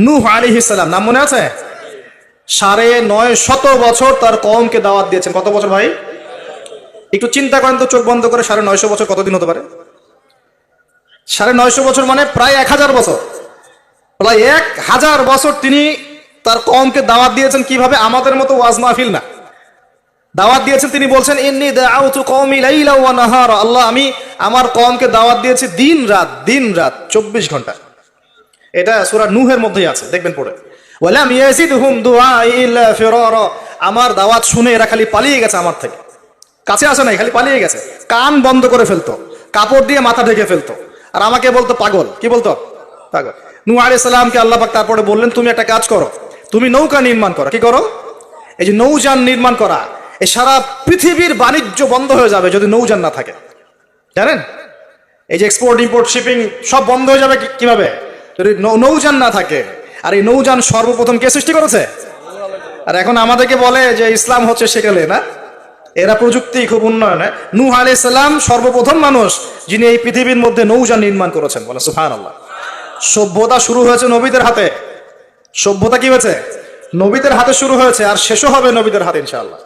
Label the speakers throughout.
Speaker 1: নূহ আলাইহিস সালাম, নাম মনে আছে? 950 বছর তার কওমকে দাওয়াত দিয়েছেন। কত বছর ভাই? একটু চিন্তা করেন তো, চোখ বন্ধ করে। 950 বছর কতদিন হতে পারে? 950 বছর মানে প্রায় 1000 বছর। প্রায় 1000 বছর তিনি তার কওমকে দাওয়াত দিয়েছেন। কিভাবে? আমাদের মতো ওয়াজ মাহফিল না, দাওয়াত দিয়েছেন। তিনি বলছেন, ইন্নী দাআউতু কওমি লাইলা ওয়া নাহারা, আল্লাহ আমি আমার কওমকে দাওয়াত দিয়েছি দিন রাত 24 ঘন্টা। এটা সূরা নূহের মধ্যেই আছে, দেখবেন পড়ে। ওয়ালাম ইয়াজিদহুম দুআই ইল্লা ফিরারা, আমার দাওয়াত শুনে এরা খালি পালিয়ে গেছে আমার থেকে, কাছে আসে নাই, খালি পালিয়ে গেছে। কান বন্ধ করে ফেলতো, কাপড় দিয়ে মাথা ঢেকে ফেলতো, আর আমাকে বলতো পাগল। কি বলতো? পাগল। নূহ আলাইহিস সালামকে আল্লাহ পাক তারপরে বললেন, তুমি একটা কাজ করো, তুমি নৌকা নির্মাণ করো। কি করো? এই যে নৌযান নির্মাণ করা, এই সারা পৃথিবীর বাণিজ্য বন্ধ হয়ে যাবে যদি নৌযান না থাকে। জানেন, এই যে এক্সপোর্ট ইম্পোর্ট শিপিং সব বন্ধ হয়ে যাবে কিভাবে? যদি নৌযান না থাকে। আর এই নৌযান সর্বপ্রথম কে সৃষ্টি করেছে? আর এখন আমাদেরকে বলে যে ইসলাম হচ্ছে সেকেলে, না? এরা প্রযুক্তি খুব উন্নয়ন। নূহ আলাইহিস সালাম সর্বপ্রথম মানুষ যিনি এই পৃথিবীর মধ্যে নৌযান নির্মাণ করেছেন। বলে সুবহানাল্লাহ। সভ্যতা শুরু হয়েছে নবীদের হাতে। সভ্যতা কি হয়েছে? নবীদের হাতে শুরু হয়েছে, আর শেষও হবে নবীদের হাতে ইনশাআল্লাহ।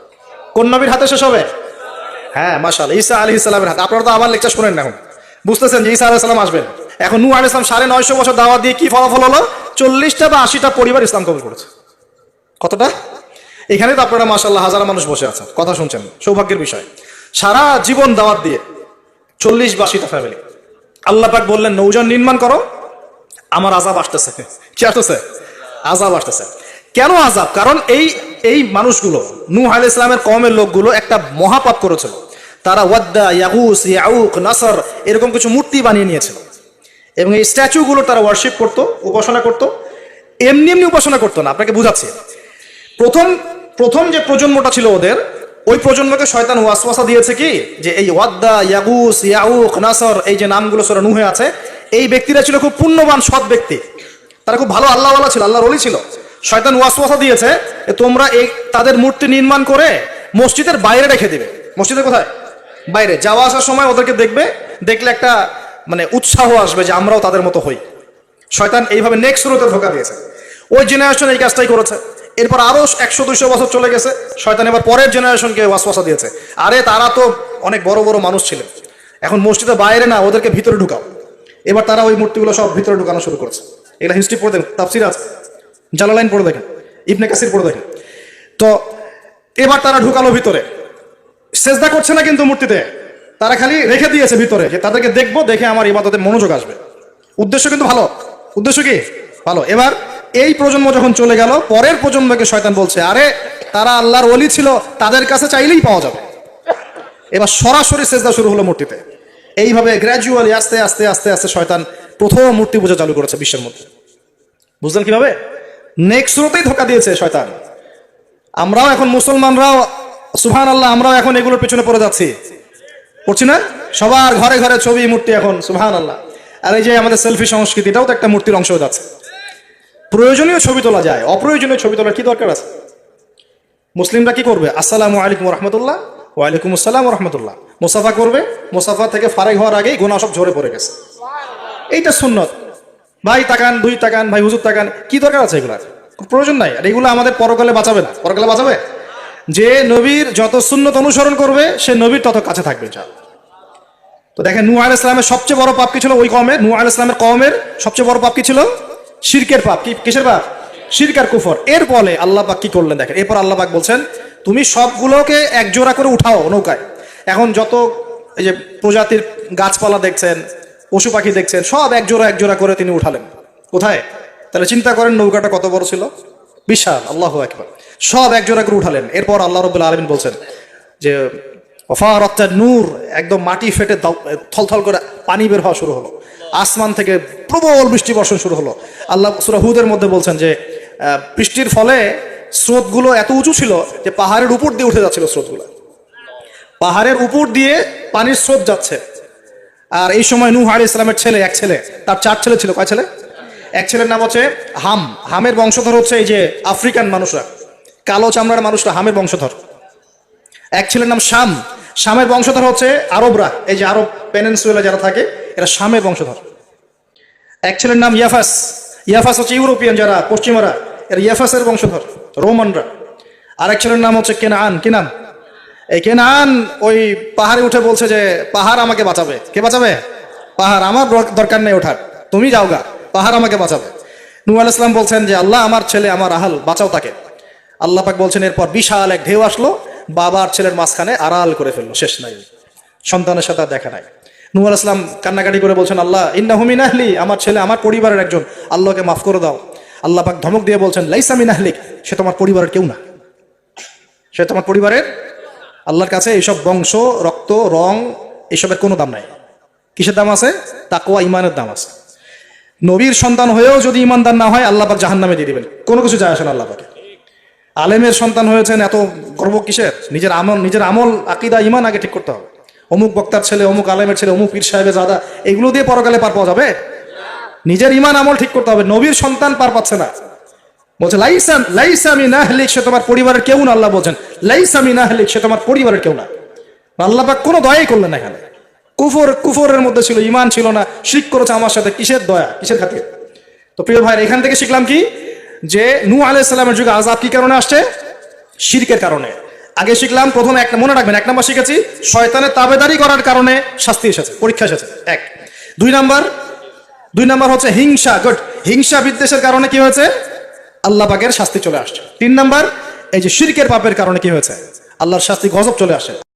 Speaker 1: কোন নবীর হাতে শেষ হবে? হ্যাঁ, মাশাআল্লাহ, ঈসা আলাইহিস সালামের হাতে। আপনারা তো আমার লেকচার শুনেন না, এখন বুঝতেছেন যে ঈসা আলাইহিস সালাম আসবেন। এখন নূহ আলাইহিস সালাম 950 বছর দাওয়াত দিয়ে কি ফলাফল হলো? 40টা বা 80টা পরিবার ইসলাম কবুল করেছে। কতটা? এখানে তো আপনারা মাশাআল্লাহ হাজার মানুষ বসে আছেন, কথা শুনছেন, সৌভাগ্যের বিষয়। সারা জীবন দাওয়াত দিয়ে 40 বা 80টা ফ্যামিলি। আল্লাহ পাক বললেন, নৌযান নির্মাণ করো, আমার আযাব আসতেছে। কি আসতেছে? আযাব আসতেছে। কেন আযাব? কারণ এই মানুষগুলো, নূহ আলাইহিস সালামের কওমের লোকগুলো একটা মহাপাপ করেছিল। তারা ওয়াদ্দা, ইয়াগুস, ইয়াউক, নাসর এরকম কিছু মূর্তি বানিয়ে নিয়েছিল, এবং এই স্ট্যাচুগুলো তারা ওয়ার্শিপ করতো, উপাসনা করতো। এমনি উপাসনা করতো না, আপনাকে বুঝাচ্ছি। প্রথম যে প্রজন্মটা ছিল ওদের, ওই প্রজন্মকে শয়তান ওয়াসওয়াসা দিয়েছে কি, যে এই ওয়াদ্দা, ইয়াগুস, ইয়াউক, নাসর এই যে নামগুলো সূরা নূহে আছে, এই ব্যক্তিরা ছিল খুব পুণ্যবান সৎ ব্যক্তি, তারা খুব ভালো আল্লাহওয়ালা ছিল, আল্লাহর ওলি ছিল। শয়তান ওয়াসওয়াসা দিয়েছে তোমরা এই তাদের মূর্তি নির্মাণ করে মসজিদের বাইরে রেখে দিবে। মসজিদের কোথায়? বাইরে। যাওয়া আসার সময় ওদেরকে দেখলে একটা মানে উৎসাহ আসবে যে আমরাও তাদের মতো হই। শয়তান এইভাবে নেক্সট রুতে ধোকা দিয়েছে। ওই জেনারেশন এই কাজটাই করেছে। এরপর আরো 100-200 বছর চলে গেছে, শয়তান এবার পরের জেনারেশনকে ওয়াসওয়াসা দিয়েছে, আরে তারা তো অনেক বড় বড় মানুষ ছিলেন, এখন মসজিদের বাইরে না, ওদেরকে ভিতরে ঢুকাও। এবার তারা ওই মূর্তিগুলো সব ভিতরে ঢুকানো শুরু করেছে। এগুলা হিস্ট্রি পড়ে দেখেন, তাফসির আছে, জালালাইন পড়ে দেখেন, ইবনে কাসির পড়ে দেখেন। তো এবার তারা ঢুকালো ভিতরে, সেজদা করছে না কিন্তু মূর্তিতে, তারা খালি রেখে দিয়েছে ভিতরে, যে তাদেরকে দেখবো, দেখে আমার ইবাদতে মনোযোগ আসবে। উদ্দেশ্য কিন্তু ভালো। উদ্দেশ্য কি? ভালো। এবার এই প্রজন্ম যখন চলে গেল, পরের প্রজন্মকে শয়তান বলছে, আরে তারা আল্লাহর ওলি ছিল, তাদের কাছে চাইলেই পাওয়া যাবে। এবার সরাসরি সেজদা শুরু হলো মূর্তিতে। এইভাবে গ্র্যাজুয়ালি আস্তে আস্তে আস্তে আস্তে শয়তান প্রথম মূর্তি পূজা চালু করেছে বিশ্বের মধ্যে। বুঝলেন কিভাবে? নেক্সট রোতেই ধোকা দিয়েছে শয়তান। আমরাও এখন মুসলমানরাও সুবহানাল্লাহ, আমরাও এখন এগুলোর পিছনে পড়ে যাচ্ছি, পড়ছি না? সবার ঘরে ঘরে ছবি, মূর্তি এখন, সুবহানাল্লাহ। আর এই যে আমাদের সেলফি সংস্কৃতিটাও তো একটা মূর্তির অংশ হয়ে যাচ্ছে। প্রয়োজনীয় ছবি তোলা যায়, অপ্রয়োজনীয় ছবি তোলার কি দরকার আছে? মুসলিমরা কি করবে? আসসালামু আলাইকুম রহমতুল্লাহ, ওয়ালাইকুম আসসালাম রহমতুল্লাহ, মুসাফা করবে। মুসাফা থেকে ফারেক হওয়ার আগেই গুনাহ সব ঝরে পড়ে গেছে। এইটা সুন্নত। ভাই তাকান, দুই তাকান, ভাই হুজুর তাকান, কি দরকার আছে এগুলার? প্রয়োজন নাই। আর এগুলো আমাদের পরকালে বাঁচাবে না। পরকালে বাঁচাবে? যে নবীর যত সুন্নত অনুসরণ করবে, সে নবীর তত কাছে থাকবে ইনশাআল্লাহ। তো দেখেন, নূহ আলাইহিস সালামের সবচেয়ে বড় পাপ কি ছিল? ওই কওমের, নূহ আলাইহিস সালামের কওমের সবচেয়ে বড় পাপ কি ছিল? শিরকের পাপ। কিসের পাপ? শিরক আর কুফর। এর ফলে আল্লাহ পাক কি করলেন দেখেন। এরপর আল্লাহ পাক বলছেন, তুমি সবগুলোকে এক জোড়া করে উঠাও নৌকায়। এখন যত এই যে প্রজাতির গাছপালা দেখছেন, পশু পাখি দেখছেন, সব এক জোড়া করে তিনি উঠালেন। কোথায়? তাহলে চিন্তা করেন নৌকাটা কত বড় ছিল, বিশাল। আল্লাহু আকবার। সব এক জোড়া করে উঠালেন। এরপর আল্লাহ রাব্বুল আলামিন বলছেন যে ওয়াফারাত নূর, একদম মাটি ফেটে থলথল করে পানি বের হওয়া শুরু হলো। আসমান থেকে প্রবল বৃষ্টি বর্ষণ শুরু হলো। আল্লাহ সূরা হুদের মধ্যে বলছেন যে বৃষ্টির ফলে স্রোতগুলো এত উঁচু ছিল যে পাহাড়ের উপর দিয়ে উঠে যাচ্ছিল স্রোতগুলো। পাহাড়ের উপর দিয়ে পানির স্রোত যাচ্ছে। আর এই সময় নূহ আলাইহিস সালামের এক ছেলে, তার 4 ছেলে ছিল। কয় ছেলে? এক ছেলের নাম হচ্ছে হাম। হামের বংশধর হচ্ছে এই যে আফ্রিকান মানুষরা, কালো চামড়ার মানুষরা হামের বংশধর। এক ছেলের নাম শাম। শামের বংশধর হচ্ছে আরবরা, এই যে আরব পেনিনসুলা যারা থাকে, এরা শামের বংশধর। এক ছেলের নাম ইয়াফাস। ইয়াফাস হচ্ছে ইউরোপিয়ান, যারা পশ্চিমারা, এর ইয়াফাসের বংশধর রোমানরা। আরেক ছেলের নাম হচ্ছে কেনান। কি নাম? এই কেনান ওই পাহাড়ে উঠে বলছে যে পাহাড় আমাকে বাঁচাবে। কে বাঁচাবে? পাহাড়। আমার দরকার নেই ওঠার, তুমি যাও গা, পাহাড় আমাকে বাঁচাবে। নূহ আলাইহিস সালাম বলছেন যে আল্লাহ, আমার ছেলে, আমার আহাল, বাঁচাও তাকে। আল্লাহ পাক বলছেন এরপর বিশাল এক ঢেউ আসলো, বাবার ছেলের মাঝখানে আড়াল করে ফেললো, শেষ নাই, সন্তানের সাথে আর দেখা নাই। নূহ আলাইহিস সালাম কান্নাকাটি করে বলছেন আল্লাহ, ইন্নাহু মিন আহলি, আমার ছেলে আমার পরিবারের একজন, আল্লাহকে মাফ করে দাও। আল্লাহ পাক ধমক দিয়ে বলছেন লাইসা মিন আহলিক, সে তোমার পরিবারের কেউ না, সে তোমার পরিবারের। আল্লাহর কাছে এইসব বংশ, রক্ত, রং, এসবের কোনো দাম নাই। কিসের দাম আছে? তাকওয়া, ইমানের দাম আছে। নবীর সন্তান হয়েও যদি ইমানদার না হয়, আল্লাহ পাক জাহান্নামে দিয়ে দিবেন, কোনো কিছু যায় আসে না আল্লাহ পাকে। আলেমের সন্তান হয়েছেন, এত গর্ব কিসের? নিজের আমল, আকীদা, ইমান আগে ঠিক করতে হবে। অমুক বক্তার ছেলে, অমুক আলেমের ছেলে, অমুক পীর সাহেবের জাদা, এগুলো দিয়ে পরকালে পার পাওয়া যাবে? নিজের ইমান আমল ঠিক করতে হবে। নবীর সন্তান পার পাচ্ছে না, বলছে লাইসা মিন আহলিক, সে তোমার পরিবারের কেউ না। আল্লাহ বলছেন লাইসা মিন আহলিক, সে তোমার পরিবারের কেউ না। আল্লাহ পাক কোনো দয়াই করলেন না এখানে। কুফরের মধ্যে ছিল, ইমান ছিল না, শিরক করেছে আমার সাথে, কিসের দয়া, কিসের খাতির? তো প্রিয় ভাই, এখান থেকে শিখলাম কি, যে নূহ আলাইহিস সালামের যুগে আযাব কি কারণে আসছে? শিরকের কারণে। আগে শিখলাম, প্রথমে মনে রাখবেন, 1 নম্বর শিখেছি শয়তানের তাবেদারি করার কারণে শাস্তি এসেছে, পরীক্ষা এসেছে, 1। 2 নম্বর হচ্ছে হিংসা, হিংসা বিদ্বেষের কারণে কি হয়েছে? আল্লাহ পাকের শাস্তি চলে আসছে। 3 নম্বর, এই যে শিরকের পাপের কারণে কি হয়েছে? আল্লাহর শাস্তি, গজব চলে আসে।